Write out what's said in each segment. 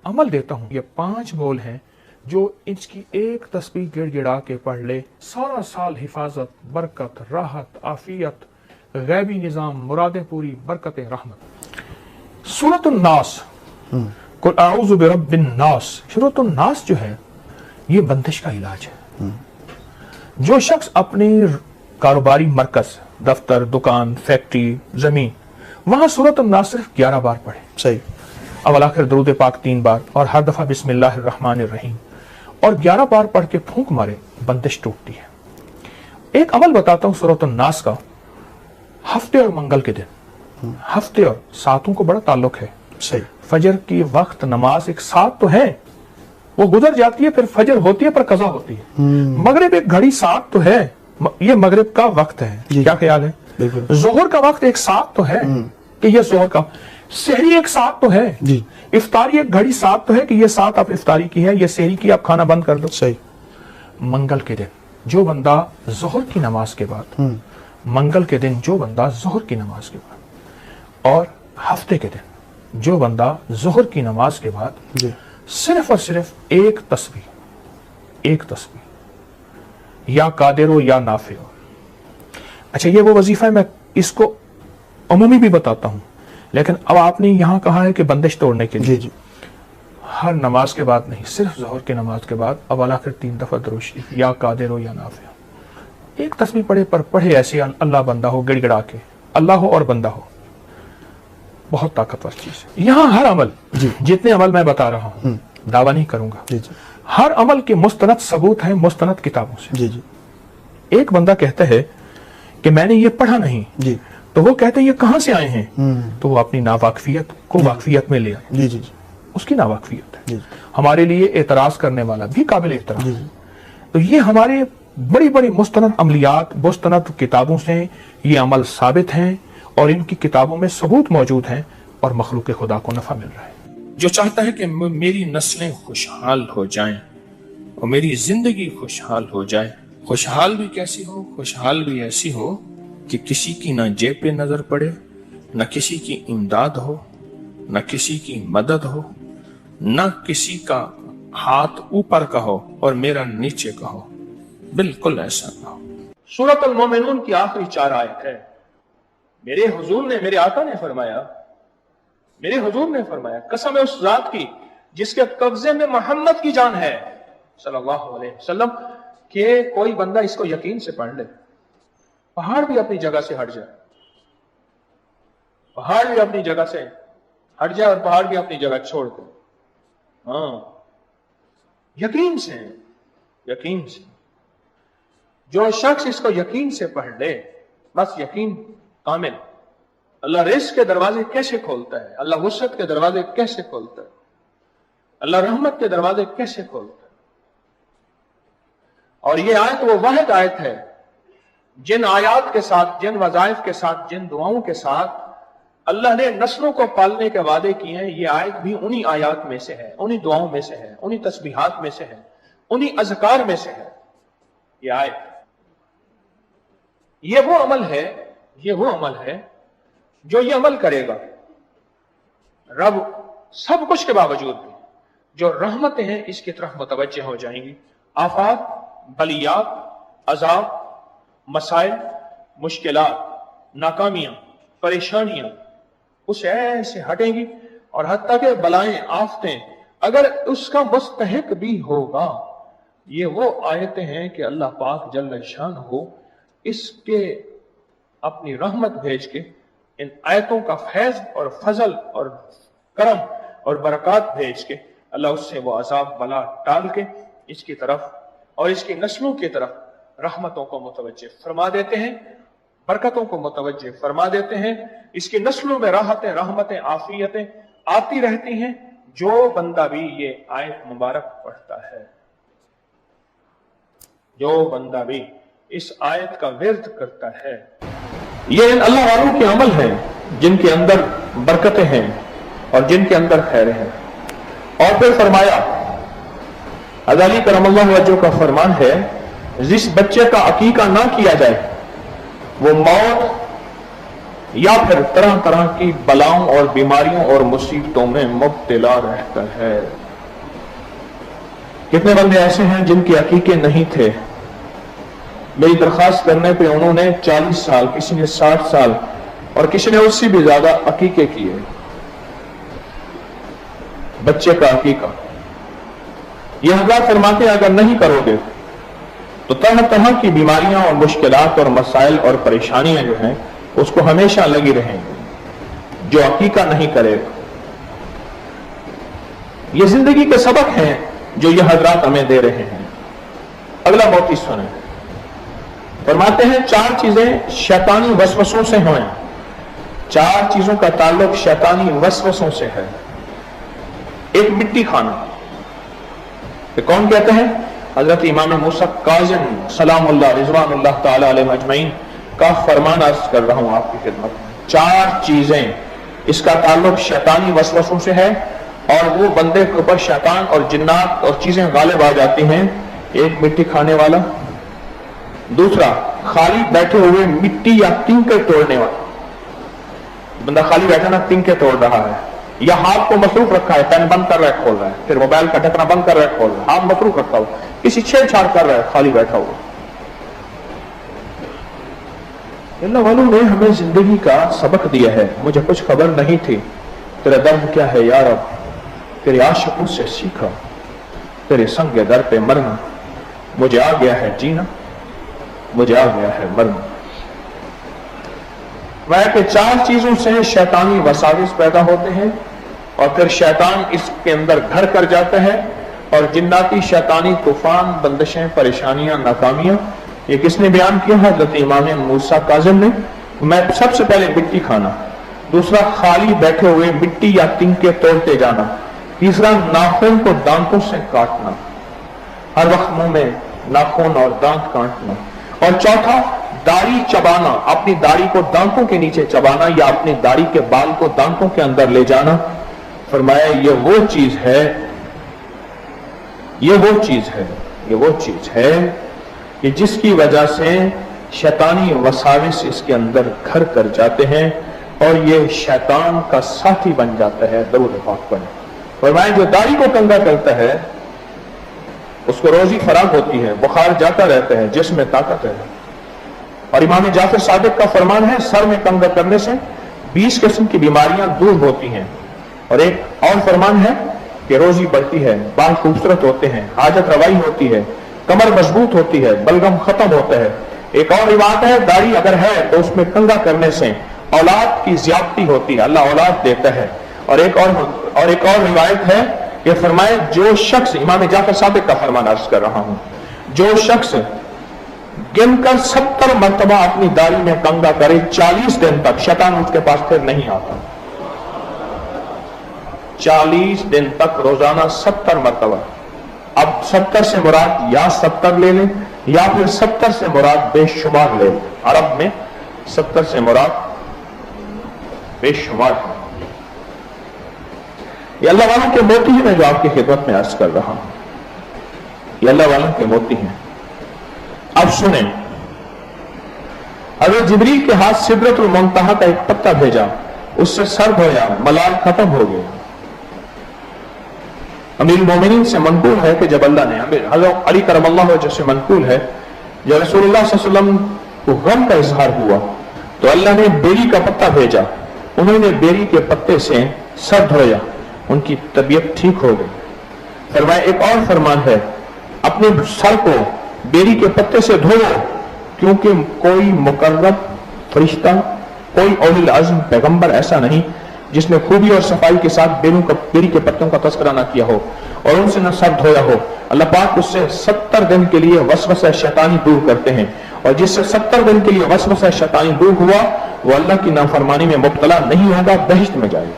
अमल देता हूँ। ये 5 बोल हैं जो इसकी एक तस्बीह गिड़गिड़ा के पढ़ ले, सारा साल हिफाजत, बरकत, राहत, आफियत, गैबी निज़ाम, मुरादें पूरी, बरकत, रहमत। सूरतुन नास, कुल आऊज़ु बिरब्बिन नास। सूरतुन नास जो है ये बंदिश का इलाज है। जो शख्स अपने कारोबारी मरकज, दफ्तर, दुकान, फैक्ट्री, जमीन, वहां सूरतुन नास सिर्फ 11 बार पढ़े। सही। अवल आखिर दरूद पाक 3 बार और हर दफा बिस्मिल्लाहिर रहमानिर रहीम और 11 बार पढ़ के फूंक मारे, बंदिश टूटती है। एक अमल बताता हूं सूरतुन नास का। हफ्ते और मंगल के दिन, हफ्ते और सातों को बड़ा ताल्लुक है। सही। फजर की वक्त नमाज एक साथ तो है, वो गुजर जाती है, फिर फजर होती है पर कज़ा होती है। मगरिब एक घड़ी साथ तो है, ये मगरिब का वक्त है। क्या ख्याल है? जोहर का वक्त एक साथ तो है कि ये जोहर का, सहरी एक साथ तो है जी। इफ्तारी एक घड़ी साथ तो है कि ये साथ आप इफ्तारी की है, ये सहरी की आप खाना बंद कर दो। सही। मंगल के दिन जो बंदा जोहर की नमाज के बाद, मंगल के दिन जो बंदा जोहर की नमाज के बाद, और हफ्ते के दिन जो बंदा जोहर की नमाज के बाद जी। सिर्फ और सिर्फ एक तस्बीह या कादिरो या नाफिओ। अच्छा, ये वो वजीफा है, मैं इसको अमूमी भी बताता हूं, लेकिन अब आपने यहां कहा है कि बंदिश तोड़ने के लिए। जी। हर नमाज के बाद नहीं, सिर्फ जोहर की नमाज के बाद अवल आखिर 3 दफा दुरूद शरीफ या कादिरो या नाफिओ। एक तस्बीह पढ़े पर पढ़े ऐसे अल्लाह बंदा हो, गिड़गिड़ा के, अल्लाह हो और बंदा हो, बहुत ताकतवर चीज है। यहां हर अमल, जितने अमल मैं बता रहा हूं, दावा नहीं करूंगा, जी जी। हर अमल के मुस्तनद सबूत हैं मुस्तनद किताबों से। जी जी। एक बंदा कहता है कि मैंने ये पढ़ा नहीं, जी। तो वो कहते हैं ये कहां से आए हैं, तो वो अपनी नावाकफियत को वाकफियत में ले आए। जी जी जी। उसकी नावाकफियत है। जी। हमारे लिए एतराज करने वाला भी काबिल एहतराम। जी। तो ये हमारे बड़ी बड़ी मुस्तनद अमलियात, मुस्तनद किताबों से ये अमल साबित हैं और इनकी किताबों में सबूत मौजूद हैं और मखलूक खुदा को नफा मिल रहा है। जो चाहता है कि मेरी नस्लें खुशहाल हो जाएं और मेरी जिंदगी खुशहाल हो जाए, खुशहाल भी कैसी हो, खुशहाल भी ऐसी हो कि किसी की ना जेब पे नजर पड़े, न किसी की इमदाद हो, न किसी की मदद हो, न किसी का हाथ ऊपर का हो और मेरा नीचे का हो, बिल्कुल ऐसा ना हो। सूरत अल मोमिनून की आखिरी 4 आयत है। मेरे हुजूर ने, मेरे आका ने फरमाया, मेरे हुजूर ने फरमाया, कसम है उस जात की जिसके कब्जे में मोहम्मद की जान है सल्लल्लाहु अलैहि वसल्लम, कि कोई बंदा इसको यकीन से पढ़ ले, पहाड़ भी अपनी जगह से हट जाए, पहाड़ भी अपनी जगह से हट जाए और पहाड़ भी अपनी जगह छोड़ दे। हाँ, यकीन से, यकीन से। जो शख्स इसको यकीन से पढ़ ले, बस यकीन कामिल। अल्लाह रिज़्क़ के दरवाजे कैसे खोलता है, अल्लाह वुसअत के दरवाजे कैसे खोलता है, अल्लाह रहमत के दरवाजे कैसे खोलता है। और ये आयत वो वाहिद आयत है जिन आयात के साथ, जिन वज़ाइफ के साथ, जिन दुआओं के साथ अल्लाह ने नस्लों को पालने के वादे किए हैं। ये आयत भी उन्हीं आयात में से है, उन्हीं दुआओं में से है, उन्हीं तस्बीहात में से है, उन्हीं अज़कार में से है ये आयत। ये वो अमल है, ये वो अमल है जो ये अमल करेगा, रब सब कुछ के बावजूद भी जो रहमतें हैं इसकी तरफ मुतवज्जे हो जाएंगी। आफात, बलियात, अजाब, मसाइल, मुश्किलात, नाकामियां, परेशानियां उस ऐसे हटेंगी और हत्ता के बलाएं, आफतें अगर उसका मुस्तहिक भी होगा। ये वो आयतें हैं कि अल्लाह पाक जल्ल शान हो इसके अपनी रहमत भेज के इन आयतों का फैज और फजल और करम और बरकत भेज के अल्लाह उससे वो अजाब बला टाल के इसकी तरफ और इसकी नस्लों की तरफ रहमतों को मुतवज्जे फरमा देते हैं, बरकतों को मुतवज्जे फरमा देते हैं। इसकी नस्लों में राहतें, रहमतें, आफियतें आती रहती हैं जो बंदा भी ये आयत मुबारक पढ़ता है, जो बंदा भी इस आयत का विर्द करता है। ये इन अल्लाह वालों के अमल हैं जिनके अंदर बरकतें हैं और जिनके अंदर खैरें हैं। और फिर फरमाया, अज़ली करमल्लाहु वजहू का फरमान है, जिस बच्चे का अकीका ना किया जाए वो मौत या फिर तरह तरह की बलाओं और बीमारियों और मुसीबतों में मुब्तला रहता है। कितने बंदे ऐसे हैं जिनके अकीके नहीं थे, मेरी दरखास्त करने पे उन्होंने 40 साल, किसी ने 60 साल और किसी ने उससे भी ज्यादा अकीके किए, बच्चे का अकीका। यह हज़रत फरमाते अगर नहीं करोगे तो तरह तरह की बीमारियां और मुश्किलात और मसाइल और परेशानियां जो हैं उसको हमेशा लगी रहेंगी जो अकीका नहीं करेगा। ये जिंदगी के सबक हैं जो ये हजरात हमें दे रहे हैं। अगला बहुत ही सुने, फरमाते हैं 4 चीजें शैतानी वसवसों से हैं। 4 चीजों का ताल्लुक शैतानी वसवसों से है। एक, मिट्टी खाना। तो कौन कहते हैं? हजरत इमाम मूसा काज़िम सलामुल्लाह रिज़वानुल्लाह ताला अलैहि अजमईन का फरमान अर्ज कर रहा हूं आपकी खिदमत में। 4 चीजें, इसका ताल्लुक शैतानी वसवसों से है और वो बंदे के ऊपर शैतान और जिन्नात और चीजें गालिब आ जाती हैं। एक, मिट्टी खाने वाला। दूसरा, खाली बैठे हुए मिट्टी या तिनके तोड़ने वाला। बंदा खाली बैठा ना, तिनके तोड़ रहा है, या हाथ को मसरूफ रखा है, पेन बंद कर रहा है खोल रहा है, फिर मोबाइल का ढकना बंद कर रहा है खोल रहा है, हाथ मसरूफ रखा हुआ, किसी छेड़छाड़ कर रहा है खाली बैठा हुआ। अल्लाह वालों ने हमें जिंदगी का सबक दिया है। मुझे कुछ खबर नहीं थी, तेरा दर्द क्या है यार, अब तेरे आशिकों से सीखा, तेरे संग दर पे मरना, मुझे आ गया है जीना, मुझे आ गया है मरना। वह कि 4 चीजों से शैतानी वसाविस पैदा होते हैं और फिर शैतान इसके अंदर घर कर जाता है और जिन्नाती शैतानी तूफान, बंदिशें, परेशानियां, नाकामियां। ये किसने बयान किया? हज़रत इमाम मूसा काज़िम ने। मैं सबसे पहले मिट्टी खाना, दूसरा खाली बैठे हुए मिट्टी या तिनके तोड़ते जाना, तीसरा नाखून को दांतों से काटना, हर वक्त मुंह में नाखून और दांत काटना, और चौथा दाढ़ी चबाना, अपनी दाढ़ी को दांतों के नीचे चबाना या अपनी दाढ़ी के बाल को दांतों के अंदर ले जाना। फरमाया ये वो चीज है, ये वो चीज है, ये वो चीज है कि जिसकी वजह से शैतानी वसाविस इसके अंदर घर कर जाते हैं और ये शैतान का साथी बन जाता है। दरूद पाक पढ़े। फरमाया जो दाढ़ी को कंगा करता है उसको रोजी फराग होती है, बुखार जाता रहता है, जिस्म में ताकत है। और इमाम जाफर सादिक का फरमान है सर में कंगा करने से 20 किस्म की बीमारियां दूर होती हैं। और एक और फरमान है कि रोजी बढ़ती है, बाल खूबसूरत होते हैं, हाजत रवाई होती है, कमर मजबूत होती है, बलगम खत्म होता है। एक और रिवायत है दाढ़ी अगर है तो उसमें कंगा करने से औलाद की ज्यादती होती है, अल्लाह औलाद देता है। और एक और रिवायत है कि फरमाए जो शख्स, इमाम जाफर सादिक का फरमान अर्ज कर रहा हूं, जो शख्स गिनकर 70 मरतबा अपनी दाढ़ी में कंगा करे 40 दिन तक, शैतान उसके पास फिर नहीं आता। 40 दिन तक रोजाना 70 मरतबा। अब 70 से मुराद या 70 ले लें या फिर 70 से मुराद बेशुमार ले लें। अरब में 70 से मुराद बेशुमार है। ये अल्लाह वालों के मोती हैं, मैं जो आपकी खिदमत में अर्ज कर रहा हूं, ये अल्लाह वालों के मोती हैं। अब सुने, हज़रत जिब्रील के हाथ सिदरतुल मुंतहा का एक पत्ता भेजा, उससे सर धोया, मलाल खत्म हो गया। अमीर मोमिनीन से मनकूल है कि जब अल्लाह ने, हज़रत अली करमल्लाहु वजह से मनकूल है, जब रसूलुल्लाह सल्लल्लाहु अलैहि वसल्लम को गम का इजहार हुआ तो अल्लाह ने बेरी का पत्ता भेजा, उन्होंने बेरी के पत्ते से सर धोया, उनकी तबीयत ठीक हो गई। फरमाया एक और फरमान है अपने सर को बेरी के पत्ते से धो, क्योंकि कोई मुकर्रब फरिश्ता, कोई औलिल अज़्म पैगंबर ऐसा नहीं जिसने खूबी और सफाई के साथ बेरी के पत्तों का तस्करा ना किया हो और उनसे न सर धोया हो। अल्लाह पाक उससे 70 दिन के लिए वसवसा शैतानी दूर करते हैं, और जिससे 70 दिन के लिए वसवसा शैतानी दूर हुआ वो अल्लाह की नाफरमानी में मुब्तला नहीं होगा, बहिश्त में जाएगा।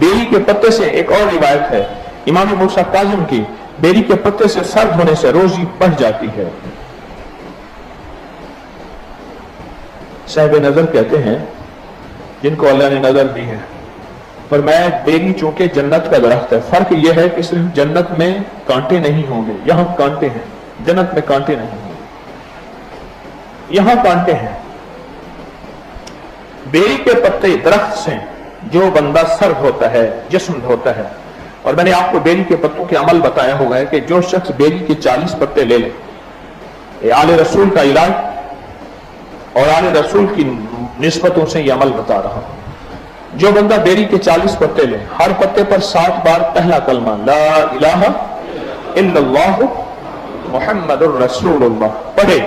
बेरी के पत्ते से एक और रिवायत है इमाम मूसा काज़िम की, बेरी के पत्ते से सर धोने से रोजी बढ़ जाती है। साहिब नजर कहते हैं जिनको अल्लाह ने नजर दी है, पर मैं बेरी चूंकि जन्नत का दरख्त है, फर्क यह है कि सिर्फ जन्नत में कांटे नहीं होंगे, यहां कांटे हैं, जन्नत में कांटे नहीं होंगे, यहां कांटे हैं। बेरी के पत्ते दरख्त से जो बंदा सर्द होता है, जिस्म होता है, और मैंने आपको बेरी के पत्तों के अमल बताया होगा है कि जो शख्स बेरी के 40 पत्ते ले ले, ये आले रसूल का इलाज और आले रसूल की निस्बतों से ये अमल बता रहा हूं। जो बंदा बेरी के 40 पत्ते ले, हर पत्ते पर 7 बार पहला कलमा ला इलाहा इल्लल्लाह मुहम्मदुर रसूलुल्लाह पढ़े,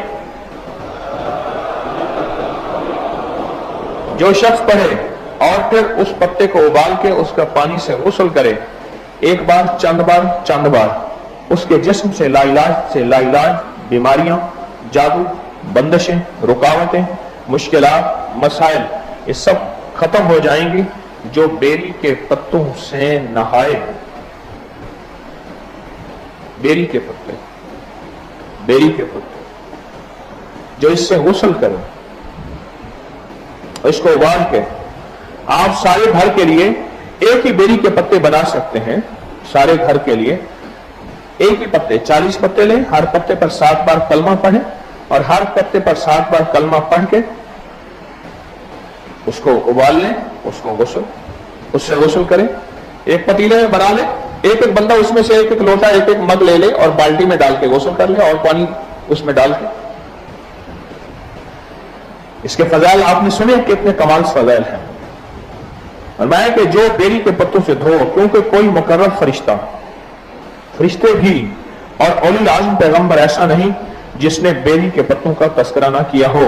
जो शख्स पढ़े और फिर उस पत्ते को उबाल के उसका पानी से गुस्ल करे, एक बार चंद बार, उसके जिस्म से लाइलाज बीमारियां, जादू, बंदिशें, रुकावटें, मुश्किलात, मसाइल, ये सब खत्म हो जाएंगी। जो बेरी के पत्तों से नहाए, बेरी के पत्ते जो इससे गुस्ल करे, इसको उबाल के आप सारे घर के लिए एक ही बेरी के पत्ते बना सकते हैं। सारे घर के लिए एक ही पत्ते, 40 पत्ते लें, हर पत्ते पर 7 बार कलमा पढ़ें और हर पत्ते पर 7 बार कलमा पढ़ के उसको उबाल लें, उससे गुस्ल करें। एक पतीले में बना लें, एक बंदा उसमें से एक लोटा, एक मग ले ले और बाल्टी में डाल के गुस्ल कर ले और पानी उसमें डाल के। इसके फजाइल आपने सुने, कितने कमाल फजाइल हैं। और मैं कि जो बेरी के पत्तों से धो, क्योंकि कोई मुकर्रर फरिश्ते भी और औलिया आज़म पैगंबर ऐसा नहीं जिसने बेरी के पत्तों का तस्करा ना किया हो।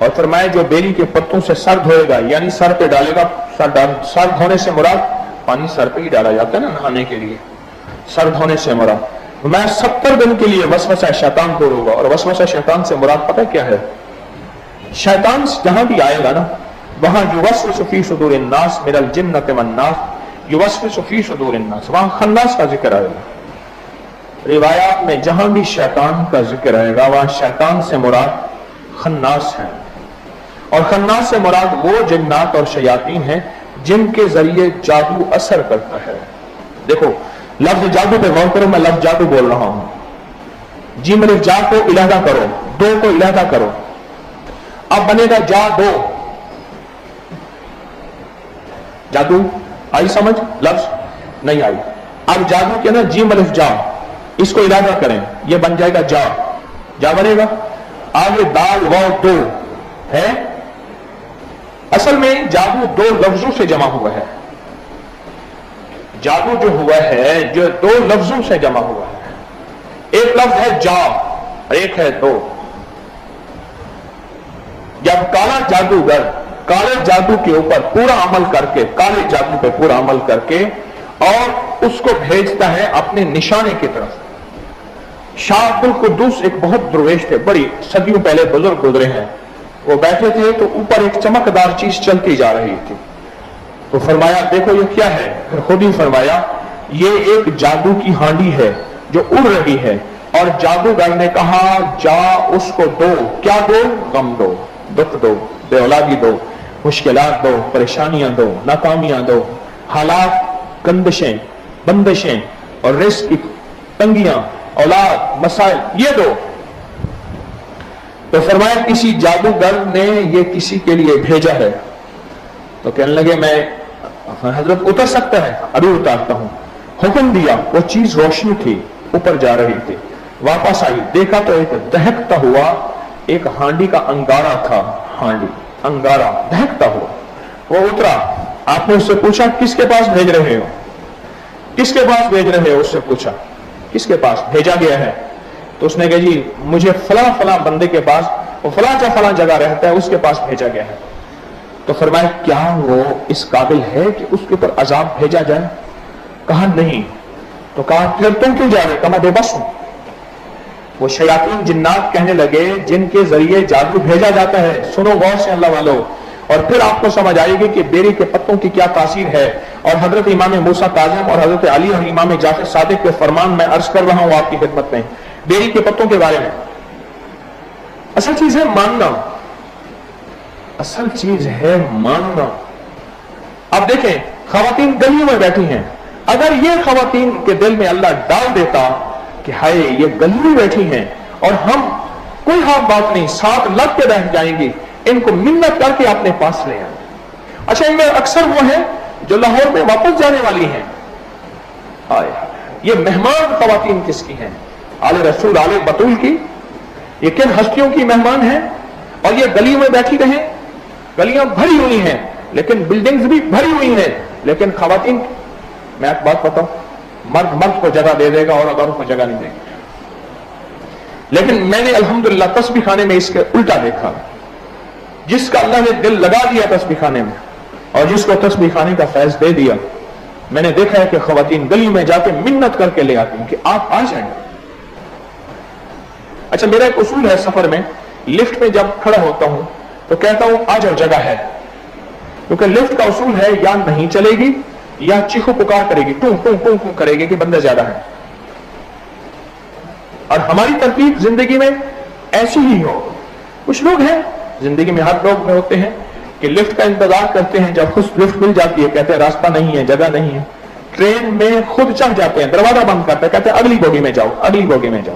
और फरमाया जो बेरी के पत्तों से सर धोएगा, यानी सर पे डालेगा, सर धोने से मुराद पानी सर पे ही डाला जाता है ना नहाने के लिए, सर धोने से मुराद। मैं 70 दिन के लिए वसवसा शैतान को रोगा। और वसवसा शैतान से मुराद पता क्या है? शैतान जहां भी आएगा ना, वहां युवस्विसु फी सुदूरिन नास मिनल जिन्नति वन नास, युवस्विसु फी सुदूरिन नास, वहां खन्नास का जिक्र आएगा। रिवायात में जहां भी शैतान का जिक्र आएगा वहां शैतान से मुराद खन्नास है। और खन्नास से मुराद वो जिन्नात और शयातीन हैं जिनके जरिए जादू असर करता है। देखो लफ्ज जादू पे गौर करो, मैं लफ्ज जादू बोल रहा हूं। जी मतलब जा को इलादा करो, दो को इलादा करो, अब बनेगा जा दो। जादू आई समझ? लफ्ज नहीं आई। अब जादू के ना जीम अलिफ जा, इसको इलादा करें, यह बन जाएगा जा बनेगा। आगे दाल वाव दो है। असल में जादू 2 लफ्जों से जमा हुआ है। जादू जो हुआ है जो 2 लफ्जों से जमा हुआ है। एक लफ्ज है जा, एक है दो। जब काला जादूगर काले जादू के ऊपर पूरा अमल करके, काले जादू पे पूरा अमल करके और उसको भेजता है अपने निशाने की तरफ। शाह अब्दुल कुद्दूस एक बहुत दुर्वेश थे, बड़ी सदियों पहले बुजुर्ग गुजरे हैं। वो बैठे थे तो ऊपर एक चमकदार चीज चलती जा रही थी। तो फरमाया देखो ये क्या है? फिर खुद ही फरमाया ये एक जादू की हांडी है जो उड़ रही है। और जादूगर ने कहा जा उसको दो। क्या दो? गम दो, दुख दो, बेऔलादी दो, मुश्किलात दो, परेशानियां दो, नाकामियां दो, हालात, कंदिशें, बंदिशें और रिस्क की तंगियां, औलाद, मसाइल, ये दो। तो फरमाया किसी जादूगर ने ये किसी के लिए भेजा है। तो कहने लगे मैं हजरत उतर सकता है? अभी उतारता हूं। हुक्म दिया, वो चीज रोशनी थी, ऊपर जा रही थी। वापस आई, देखा तो एक दहकता हुआ एक हांडी का अंगारा था। हांडी अंगारा दहकता हुआ। वो उतरा, आपने उससे पूछा किसके पास भेज रहे हो? किसके पास भेज रहे हो? उससे पूछा किसके पास भेजा गया है? तो उसने कहा जी मुझे फला फला बंदे के पास, वो फला जगह रहता है, उसके पास भेजा गया है। तो फरमाया क्या वो इस काबिल है कि उसके ऊपर अजाब भेजा जाए? कहा नहीं। तो कहा फिर तुम क्यों जा रहे? कहा मैं बेबस हूं। वो शयातीन जिन्नात कहने लगे जिनके जरिए जादू भेजा जाता है, सुनो गौर से अल्लाह वालों, और फिर आपको समझ आएगी कि बेरी के पत्तों की क्या तासीर है। और हजरत इमाम मूसा काज़िम और हजरत अली और इमाम जाफर सादिक के फरमान मैं अर्ज कर रहा हूं आपकी खिदमत में बेरी के पत्तों के बारे में। असल चीज है मानना, असल चीज है मानना। अब देखें खवातीन गलियों में बैठी हैं, अगर ये खवातीन के दिल में अल्लाह डाल देता कि हाय ये गली में बैठी हैं और हम कोई हाथ बात नहीं साथ लग के बैठ जाएंगी, इनको मिन्नत करके अपने पास ले आए, अच्छा, इनमें अक्सर वो हैं जो लाहौर में वापस जाने वाली हैं। आए, ये मेहमान खवातीन किसकी हैं? आले रसूल, आले बतूल की। ये किन हस्तियों की मेहमान हैं? और ये गलियों में बैठी रहे, गलियां भरी हुई हैं, लेकिन बिल्डिंग्स भी भरी हुई हैं, लेकिन खवातीन, मैं एक बात बताऊं, मर्द मर्द को जगह दे देगा और औरत को जगह नहीं देगा। लेकिन मैंने अल्हम्दुलिल्लाह तस्बीह खाने में इसके उल्टा देखा। जिसका अल्लाह ने दिल लगा दिया तस्बीह खाने में और जिसको तस्बीह खाने का फैज दे दिया, मैंने देखा है कि खवातीन गली में जाके मिन्नत करके ले आती हैं कि आप आ जाएं। अच्छा, मेरा एक उसूल है सफर में, लिफ्ट में जब खड़ा होता हूं तो कहता हूं आ जाओ, जगह है। क्योंकि लिफ्ट का उसूल है या नहीं चलेगी या चीखो पुकार करेगी, टू टू टू टू करेगी कि बंदे ज्यादा है। और हमारी तरतीब जिंदगी में ऐसी ही हो। कुछ लोग हैं जिंदगी में, हर लोग में होते हैं कि लिफ्ट का इंतजार करते हैं, जब खुद लिफ्ट मिल जाती है कहते हैं रास्ता नहीं है, जगह नहीं है। ट्रेन में खुद चढ़ जाते हैं, दरवाजा बंद करते हैं, कहते हैं अगली बोगी में जाओ, अगली बोगी में जाओ।